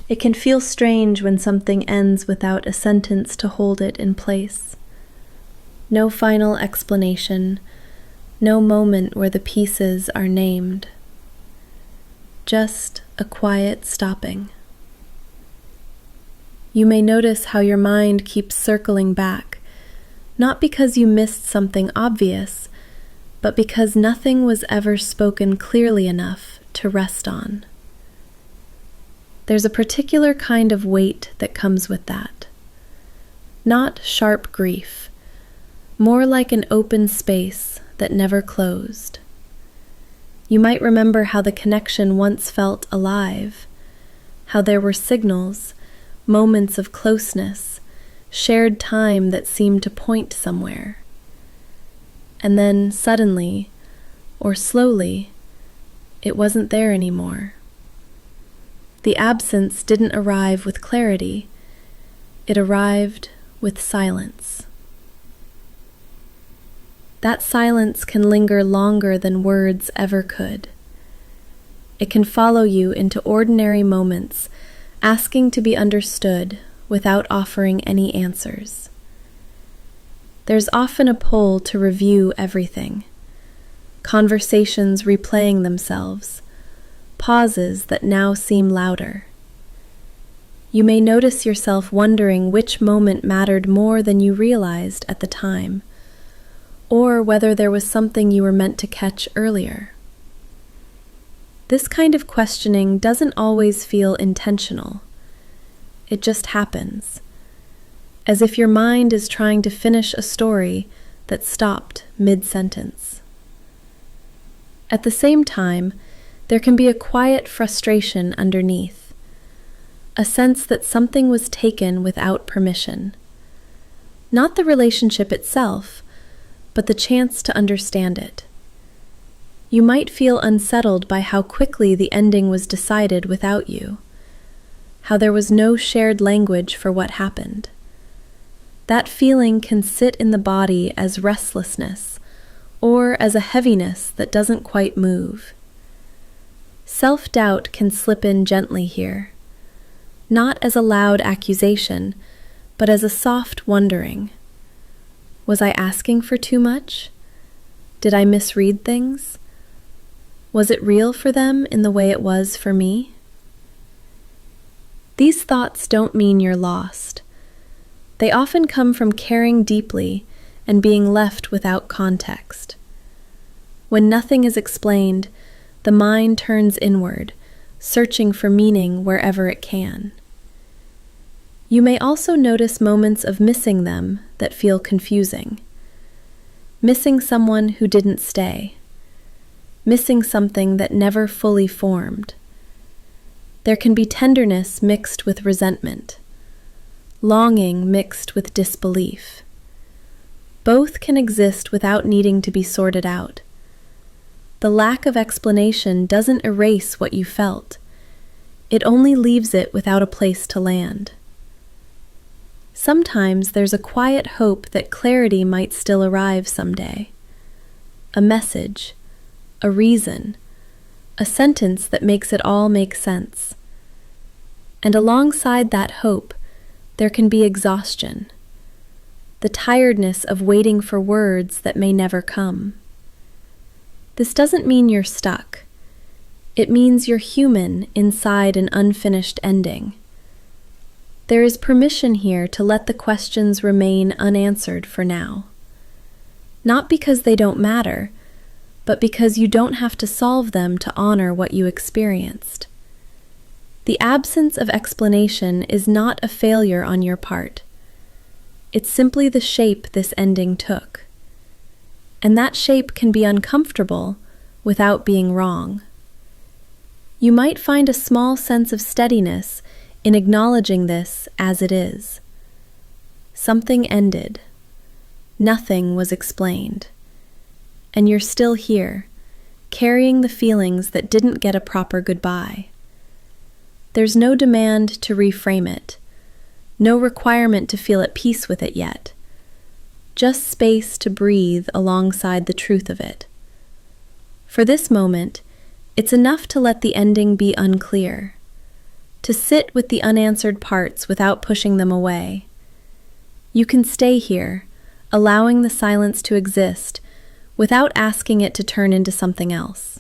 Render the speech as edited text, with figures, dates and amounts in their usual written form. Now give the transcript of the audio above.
It can feel strange when something ends without a sentence to hold it in place. No final explanation, no moment where the pieces are named. Just a quiet stopping. You may notice how your mind keeps circling back, not because you missed something obvious, but because nothing was ever spoken clearly enough to rest on. There's a particular kind of weight that comes with that. Not sharp grief, more like an open space that never closed. You might remember how the connection once felt alive, how there were signals, moments of closeness, shared time that seemed to point somewhere. And then suddenly, or slowly, it wasn't there anymore. The absence didn't arrive with clarity, it arrived with silence. That silence can linger longer than words ever could. It can follow you into ordinary moments, asking to be understood without offering any answers. There's often a pull to review everything, conversations replaying themselves, pauses that now seem louder. You may notice yourself wondering which moment mattered more than you realized at the time, or whether there was something you were meant to catch earlier. This kind of questioning doesn't always feel intentional. It just happens, as if your mind is trying to finish a story that stopped mid-sentence. At the same time, there can be a quiet frustration underneath, a sense that something was taken without permission. Not the relationship itself, but the chance to understand it. You might feel unsettled by how quickly the ending was decided without you, how there was no shared language for what happened. That feeling can sit in the body as restlessness, or as a heaviness that doesn't quite move. Self-doubt can slip in gently here, not as a loud accusation, but as a soft wondering. Was I asking for too much? Did I misread things? Was it real for them in the way it was for me? These thoughts don't mean you're lost. They often come from caring deeply and being left without context. When nothing is explained, the mind turns inward, searching for meaning wherever it can. You may also notice moments of missing them that feel confusing. Missing someone who didn't stay. Missing something that never fully formed. There can be tenderness mixed with resentment. Longing mixed with disbelief. Both can exist without needing to be sorted out. The lack of explanation doesn't erase what you felt. It only leaves it without a place to land. Sometimes there's a quiet hope that clarity might still arrive someday. A message, a reason, a sentence that makes it all make sense. And alongside that hope, there can be exhaustion, the tiredness of waiting for words that may never come. This doesn't mean you're stuck. It means you're human inside an unfinished ending. There is permission here to let the questions remain unanswered for now. Not because they don't matter, but because you don't have to solve them to honor what you experienced. The absence of explanation is not a failure on your part. It's simply the shape this ending took. And that shape can be uncomfortable without being wrong. You might find a small sense of steadiness in acknowledging this as it is. Something ended. Nothing was explained. And you're still here, carrying the feelings that didn't get a proper goodbye. There's no demand to reframe it, no requirement to feel at peace with it yet, just space to breathe alongside the truth of it. For this moment, it's enough to let the ending be unclear, to sit with the unanswered parts without pushing them away. You can stay here, allowing the silence to exist, without asking it to turn into something else.